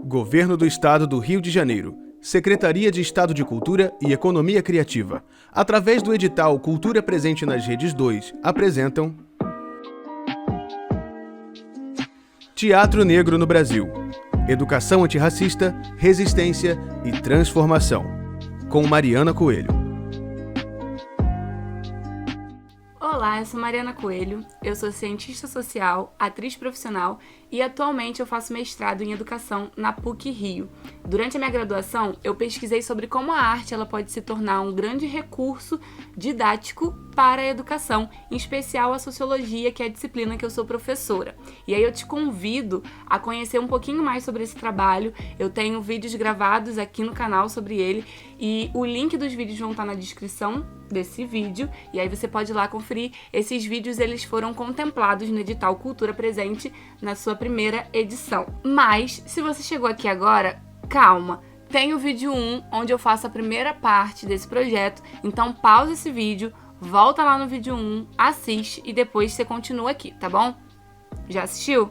Governo do Estado do Rio de Janeiro, Secretaria de Estado de Cultura e Economia Criativa, através do edital Cultura Presente nas Redes 2, apresentam Teatro Negro no Brasil, Educação Antirracista, Resistência e Transformação, com Mariana Coelho. Olá, eu sou Mariana Coelho, eu sou cientista social, atriz profissional e atualmente eu faço mestrado em educação na PUC-Rio. Durante a minha graduação, eu pesquisei sobre como a arte ela pode se tornar um grande recurso didático para a educação, em especial a sociologia, que é a disciplina que eu sou professora. E aí eu te convido a conhecer um pouquinho mais sobre esse trabalho. Eu tenho vídeos gravados aqui no canal sobre ele e o link dos vídeos vão estar na descrição desse vídeo, e aí você pode ir lá conferir. Esses vídeos eles foram contemplados no edital Cultura Presente na sua primeira edição. Mas, se você chegou aqui agora, calma, tem o vídeo 1, onde eu faço a primeira parte desse projeto, então pausa esse vídeo, volta lá no vídeo 1, assiste e depois você continua aqui, tá bom? Já assistiu?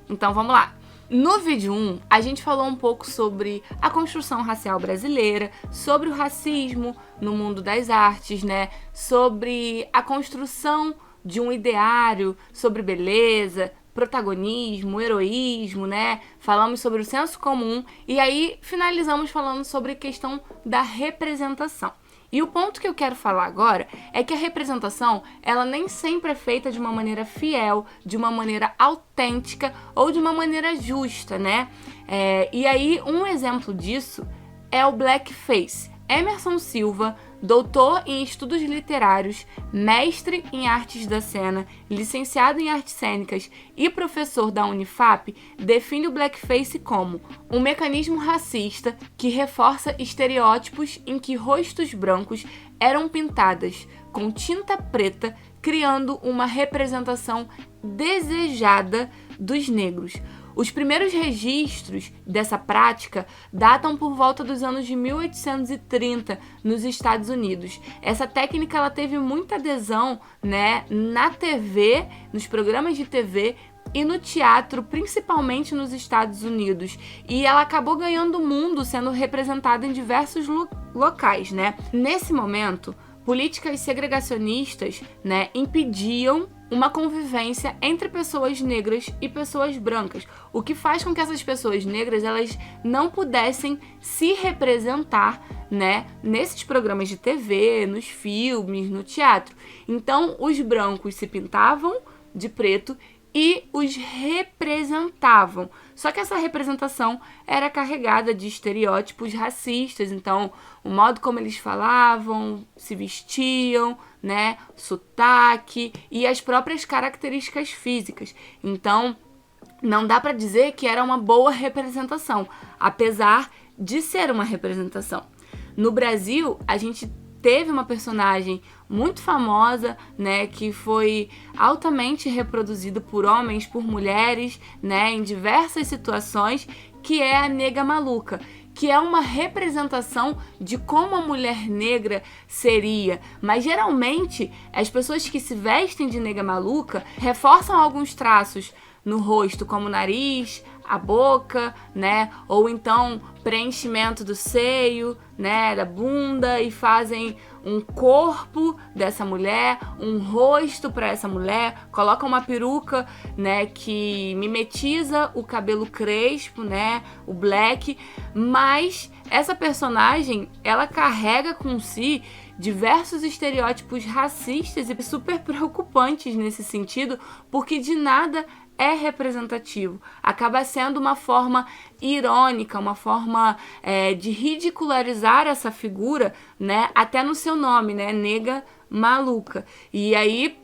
Então vamos lá! No vídeo 1, a gente falou um pouco sobre a construção racial brasileira, sobre o racismo no mundo das artes, né? Sobre a construção de um ideário, sobre beleza, protagonismo, heroísmo, né? Falamos sobre o senso comum e aí finalizamos falando sobre a questão da representação. E o ponto que eu quero falar agora é que a representação, ela nem sempre é feita de uma maneira fiel, de uma maneira autêntica ou de uma maneira justa, né? E aí, um exemplo disso é o blackface. Emerson Silva, doutor em estudos literários, mestre em artes da cena, licenciado em artes cênicas e professor da Unifap, define o blackface como um mecanismo racista que reforça estereótipos em que rostos brancos eram pintadas com tinta preta, criando uma representação desejada dos negros. Os primeiros registros dessa prática datam por volta dos anos de 1830 nos Estados Unidos. Essa técnica ela teve muita adesão, né, na TV, nos programas de TV e no teatro, principalmente nos Estados Unidos. E ela acabou ganhando o mundo, sendo representada em diversos locais, né? Nesse momento, políticas segregacionistas, né, impediam uma convivência entre pessoas negras e pessoas brancas, o que faz com que essas pessoas negras elas não pudessem se representar, né, nesses programas de TV, nos filmes, no teatro. Então, os brancos se pintavam de preto e os representavam. Só que essa representação era carregada de estereótipos racistas, então o modo como eles falavam, se vestiam, né, sotaque e as próprias características físicas. Então, não dá para dizer que era uma boa representação, apesar de ser uma representação. No Brasil, a gente teve uma personagem muito famosa, né, que foi altamente reproduzida por homens, por mulheres, né, em diversas situações, que é a Nega Maluca, que é uma representação de como a mulher negra seria. Mas geralmente as pessoas que se vestem de nega maluca reforçam alguns traços no rosto, como o nariz, a boca, né? Ou então preenchimento do seio, né? Da bunda, e fazem um corpo dessa mulher, um rosto para essa mulher, colocam uma peruca, né? Que mimetiza o cabelo crespo, né? O black. Mas essa personagem, ela carrega com si diversos estereótipos racistas e super preocupantes nesse sentido, porque de nada é representativo. Acaba sendo uma forma irônica, uma forma de ridicularizar essa figura, né? Até no seu nome, né? Nega Maluca. E aí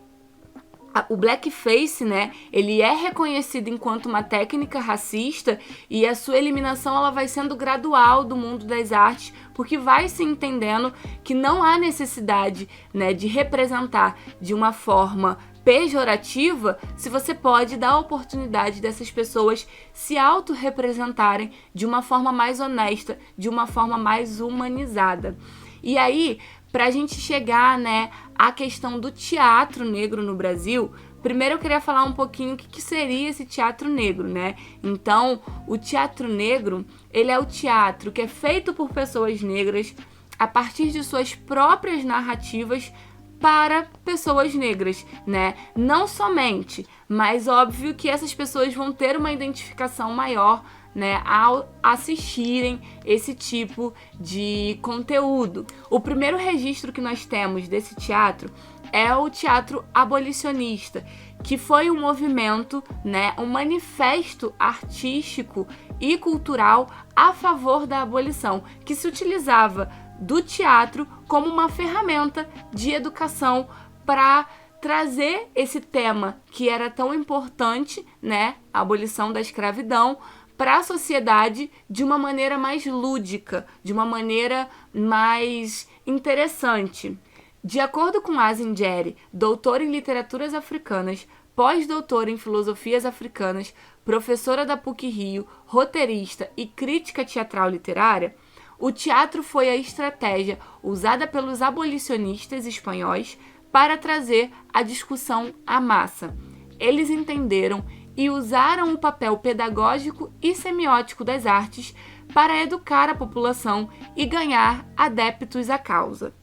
o blackface, né, ele é reconhecido enquanto uma técnica racista e a sua eliminação ela vai sendo gradual do mundo das artes, porque vai se entendendo que não há necessidade, né, de representar de uma forma pejorativa se você pode dar a oportunidade dessas pessoas se autorrepresentarem de uma forma mais honesta, de uma forma mais humanizada. E aí, para a gente chegar, né, à questão do teatro negro no Brasil, Primeiro eu queria falar um pouquinho o que seria esse teatro negro, né? Então, o teatro negro, ele é o teatro que é feito por pessoas negras a partir de suas próprias narrativas para pessoas negras, né? Não somente, mas óbvio que essas pessoas vão ter uma identificação maior, né, ao assistirem esse tipo de conteúdo. O primeiro registro que nós temos desse teatro é o teatro abolicionista, que foi um movimento, né, um manifesto artístico e cultural a favor da abolição, que se utilizava do teatro como uma ferramenta de educação para trazer esse tema que era tão importante, né, a abolição da escravidão, para a sociedade de uma maneira mais lúdica, de uma maneira mais interessante. De acordo com Asin Jerry, doutora em literaturas africanas, pós-doutora em filosofias africanas, professora da PUC-Rio, roteirista e crítica teatral literária, o teatro foi a estratégia usada pelos abolicionistas espanhóis para trazer a discussão à massa. Eles entenderam e usaram o papel pedagógico e semiótico das artes para educar a população e ganhar adeptos à causa.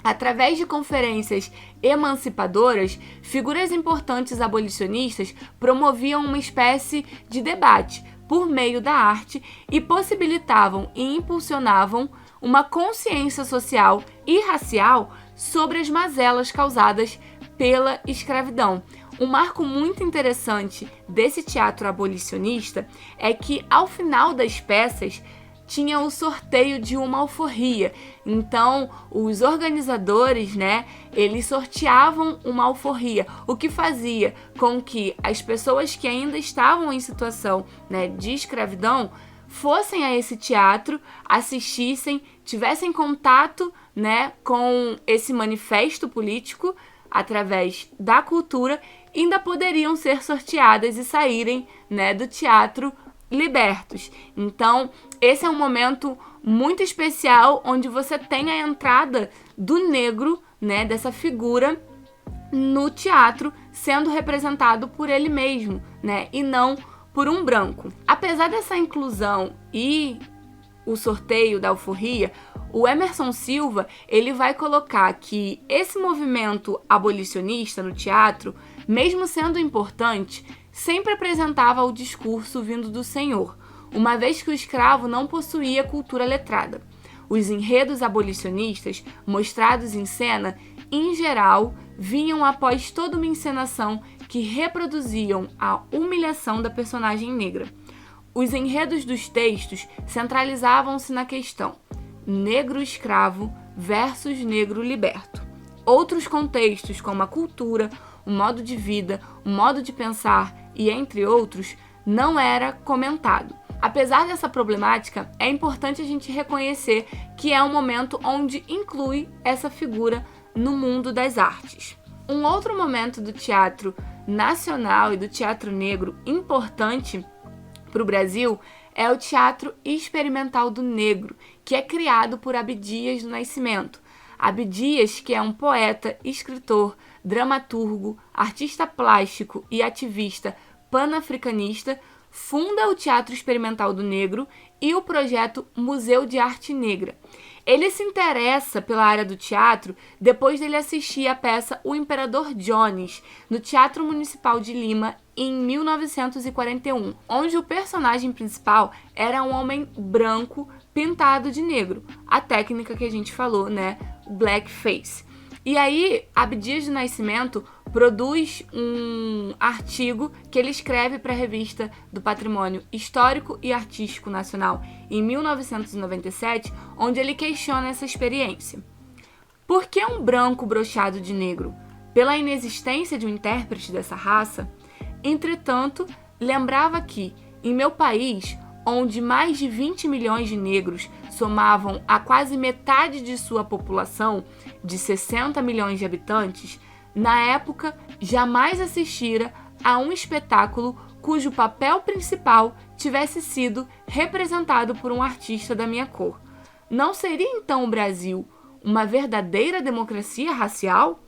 Através de conferências emancipadoras, figuras importantes abolicionistas promoviam uma espécie de debate por meio da arte e possibilitavam e impulsionavam uma consciência social e racial sobre as mazelas causadas pela escravidão. Um marco muito interessante desse teatro abolicionista é que, ao final das peças, tinha o sorteio de uma alforria. Então, os organizadores, né, eles sorteavam uma alforria, o que fazia com que as pessoas que ainda estavam em situação, né, de escravidão fossem a esse teatro, assistissem, tivessem contato, né, com esse manifesto político através da cultura, ainda poderiam ser sorteadas e saírem, né, do teatro libertos. Então, esse é um momento muito especial onde você tem a entrada do negro, né, dessa figura no teatro sendo representado por ele mesmo, né, e não por um branco. Apesar dessa inclusão e o sorteio da alforria, o Emerson Silva, ele vai colocar que esse movimento abolicionista no teatro, mesmo sendo importante, sempre apresentava o discurso vindo do senhor, uma vez que o escravo não possuía cultura letrada. Os enredos abolicionistas, mostrados em cena, em geral, vinham após toda uma encenação que reproduziam a humilhação da personagem negra. Os enredos dos textos centralizavam-se na questão negro escravo versus negro liberto. Outros contextos, como a cultura, o modo de vida, o modo de pensar e entre outros, não era comentado. Apesar dessa problemática, é importante a gente reconhecer que é um momento onde inclui essa figura no mundo das artes. Um outro momento do teatro nacional e do teatro negro importante para o Brasil é o Teatro Experimental do Negro, que é criado por Abdias do Nascimento. Abdias, que é um poeta, escritor, dramaturgo, artista plástico e ativista panafricanista, funda o Teatro Experimental do Negro e o projeto Museu de Arte Negra. Ele se interessa pela área do teatro depois dele assistir a peça O Imperador Jones, no Teatro Municipal de Lima, em 1941, onde o personagem principal era um homem branco pintado de negro, a técnica que a gente falou, né, blackface. E aí, Abdias do Nascimento produz um artigo que ele escreve para a Revista do Patrimônio Histórico e Artístico Nacional em 1997, onde ele questiona essa experiência. Por que um branco brochado de negro? Pela inexistência de um intérprete dessa raça? Entretanto, lembrava que, em meu país, onde mais de 20 milhões de negros somavam a quase metade de sua população, de 60 milhões de habitantes, na época jamais assistira a um espetáculo cujo papel principal tivesse sido representado por um artista da minha cor. Não seria então o Brasil uma verdadeira democracia racial?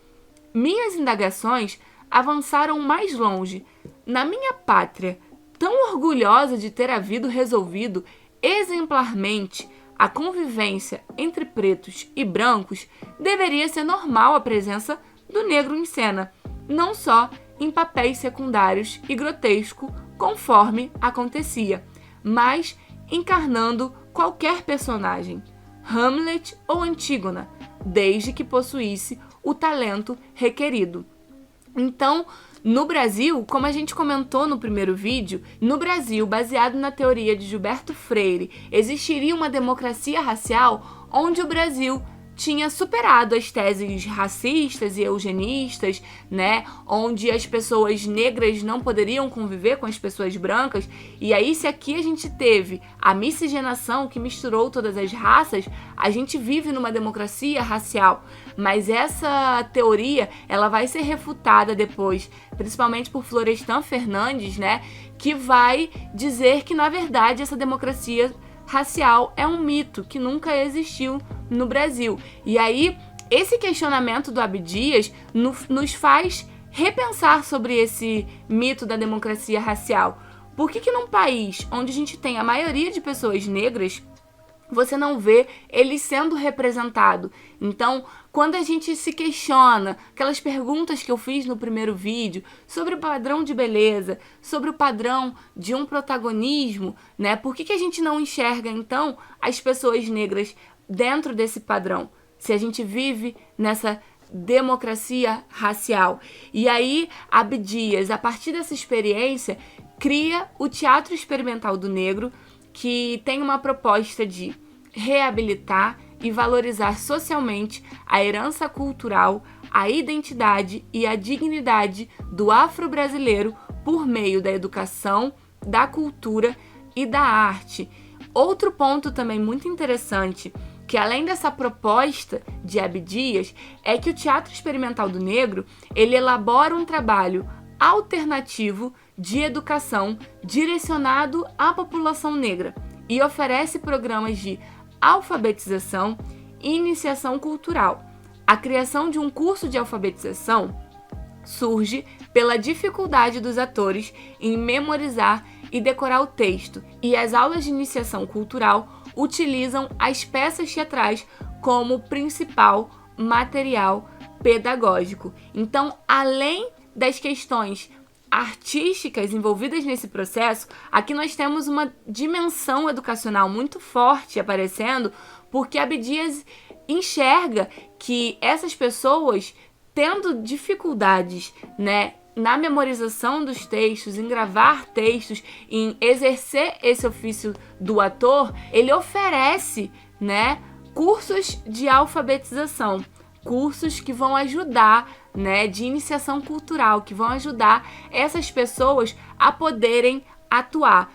Minhas indagações avançaram mais longe. Na minha pátria, tão orgulhosa de ter havido resolvido exemplarmente a convivência entre pretos e brancos, deveria ser normal a presença do negro em cena, não só em papéis secundários e grotesco, conforme acontecia, mas encarnando qualquer personagem, Hamlet ou Antígona, desde que possuísse o talento requerido. Então, no Brasil, como a gente comentou no primeiro vídeo, no Brasil, baseado na teoria de Gilberto Freire, existiria uma democracia racial onde o Brasil tinha superado as teses racistas e eugenistas, né? Onde as pessoas negras não poderiam conviver com as pessoas brancas. E aí, se aqui a gente teve a miscigenação que misturou todas as raças, a gente vive numa democracia racial. Mas essa teoria, ela vai ser refutada depois, principalmente por Florestan Fernandes, né? Que vai dizer que, na verdade, essa democracia racial é um mito que nunca existiu no Brasil. E aí, esse questionamento do Abdias nos faz repensar sobre esse mito da democracia racial. Por que num país onde a gente tem a maioria de pessoas negras, você não vê ele sendo representado? Então, quando a gente se questiona, aquelas perguntas que eu fiz no primeiro vídeo, sobre o padrão de beleza, sobre o padrão de um protagonismo, né? Por que a gente não enxerga, então, as pessoas negras dentro desse padrão, se a gente vive nessa democracia racial? E aí, Abdias, a partir dessa experiência, cria o Teatro Experimental do Negro, que tem uma proposta de reabilitar e valorizar socialmente a herança cultural, a identidade e a dignidade do afro-brasileiro por meio da educação, da cultura e da arte. Outro ponto também muito interessante, que além dessa proposta de Abdias, é que o Teatro Experimental do Negro, ele elabora um trabalho alternativo de educação direcionado à população negra e oferece programas de alfabetização e iniciação cultural. A criação de um curso de alfabetização surge pela dificuldade dos atores em memorizar e decorar o texto, e as aulas de iniciação cultural utilizam as peças teatrais como principal material pedagógico. Então, além das questões artísticas envolvidas nesse processo, aqui nós temos uma dimensão educacional muito forte aparecendo, porque Abdias enxerga que essas pessoas, tendo dificuldades, né, na memorização dos textos, em gravar textos, em exercer esse ofício do ator, ele oferece, né, cursos de alfabetização, cursos que vão ajudar, né, de iniciação cultural, que vão ajudar essas pessoas a poderem atuar.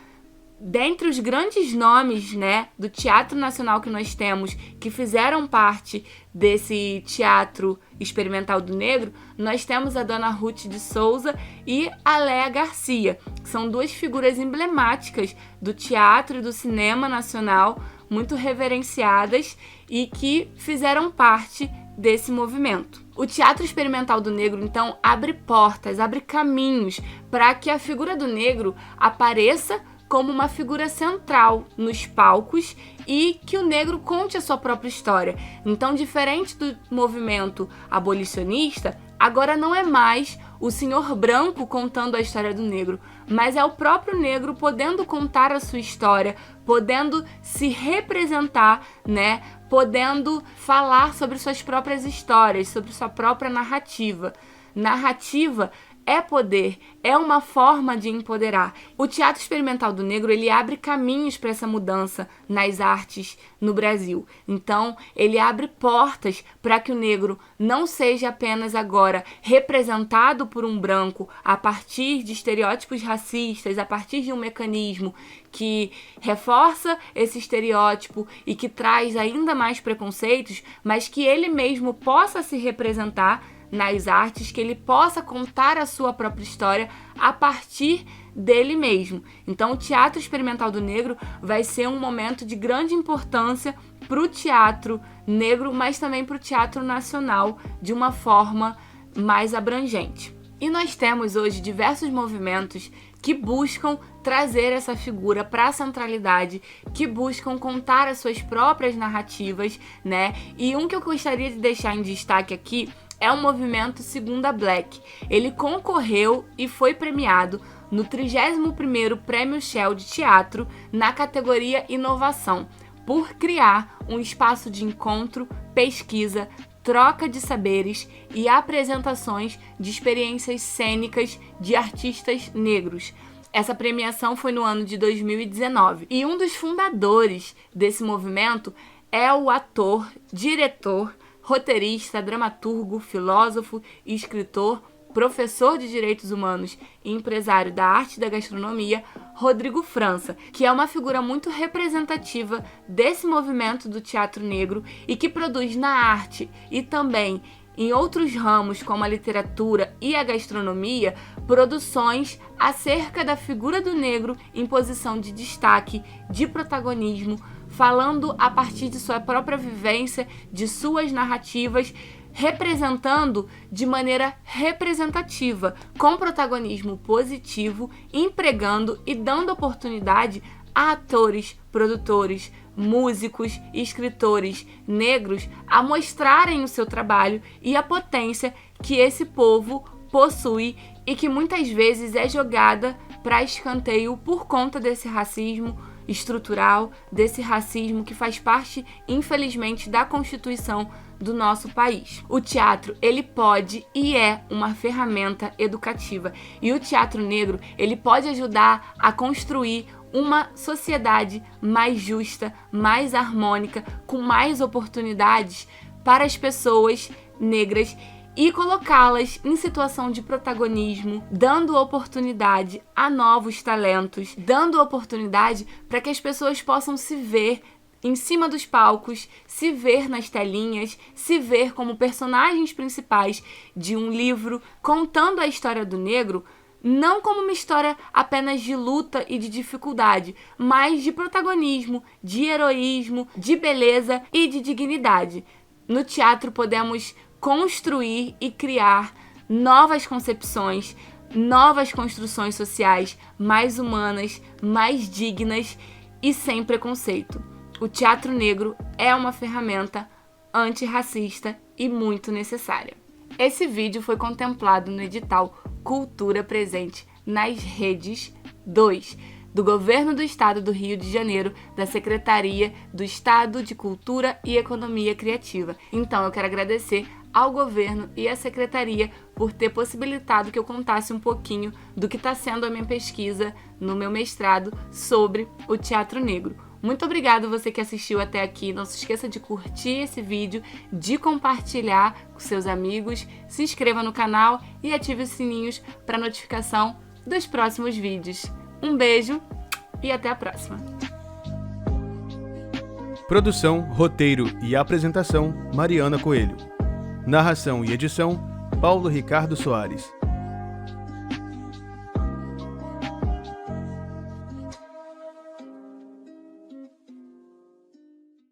Dentre os grandes nomes, né, do Teatro Nacional que nós temos, que fizeram parte desse Teatro Experimental do Negro, nós temos a Dona Ruth de Souza e a Léa Garcia, que são duas figuras emblemáticas do teatro e do cinema nacional, muito reverenciadas e que fizeram parte desse movimento. O Teatro Experimental do Negro, então, abre portas, abre caminhos para que a figura do negro apareça como uma figura central nos palcos e que o negro conte a sua própria história. Então, diferente do movimento abolicionista, agora não é mais o senhor branco contando a história do negro, mas é o próprio negro podendo contar a sua história, podendo se representar, né? Podendo falar sobre suas próprias histórias, sobre sua própria narrativa. Narrativa é poder, é uma forma de empoderar. O Teatro Experimental do Negro, ele abre caminhos para essa mudança nas artes no Brasil. Então, ele abre portas para que o negro não seja apenas agora representado por um branco a partir de estereótipos racistas, a partir de um mecanismo que reforça esse estereótipo e que traz ainda mais preconceitos, mas que ele mesmo possa se representar nas artes, que ele possa contar a sua própria história a partir dele mesmo. Então, o Teatro Experimental do Negro vai ser um momento de grande importância para o teatro negro, mas também para o teatro nacional de uma forma mais abrangente. E nós temos hoje diversos movimentos que buscam trazer essa figura para a centralidade, que buscam contar as suas próprias narrativas, né? E um que eu gostaria de deixar em destaque aqui é o movimento Segunda Black. Ele concorreu e foi premiado no 31º Prêmio Shell de Teatro na categoria Inovação, por criar um espaço de encontro, pesquisa, troca de saberes e apresentações de experiências cênicas de artistas negros. Essa premiação foi no ano de 2019 e um dos fundadores desse movimento é o ator, diretor, roteirista, dramaturgo, filósofo e escritor, professor de Direitos Humanos e empresário da arte e da gastronomia, Rodrigo França, que é uma figura muito representativa desse movimento do teatro negro e que produz na arte e também em outros ramos como a literatura e a gastronomia, produções acerca da figura do negro em posição de destaque, de protagonismo, falando a partir de sua própria vivência, de suas narrativas, representando de maneira representativa, com protagonismo positivo, empregando e dando oportunidade a atores, produtores, músicos e escritores negros a mostrarem o seu trabalho e a potência que esse povo possui e que muitas vezes é jogada para escanteio por conta desse racismo estrutural, desse racismo que faz parte, infelizmente, da Constituição do nosso país. O teatro, ele pode e é uma ferramenta educativa. E o teatro negro, ele pode ajudar a construir uma sociedade mais justa, mais harmônica, com mais oportunidades para as pessoas negras e colocá-las em situação de protagonismo, dando oportunidade a novos talentos, dando oportunidade para que as pessoas possam se ver em cima dos palcos, se ver nas telinhas, se ver como personagens principais de um livro, contando a história do negro, não como uma história apenas de luta e de dificuldade, mas de protagonismo, de heroísmo, de beleza e de dignidade. No teatro podemos construir e criar novas concepções, novas construções sociais mais humanas, mais dignas e sem preconceito. O teatro negro é uma ferramenta antirracista e muito necessária. Esse vídeo foi contemplado no edital Cultura Presente nas Redes 2, do Governo do Estado do Rio de Janeiro, da Secretaria do Estado de Cultura e Economia Criativa. Então eu quero agradecer ao governo e à secretaria por ter possibilitado que eu contasse um pouquinho do que está sendo a minha pesquisa no meu mestrado sobre o teatro negro. Muito obrigado você que assistiu até aqui. Não se esqueça de curtir esse vídeo, de compartilhar com seus amigos, se inscreva no canal e ative os sininhos para notificação dos próximos vídeos. Um beijo e até a próxima! Produção, roteiro e apresentação, Mariana Coelho. Narração e edição, Paulo Ricardo Soares.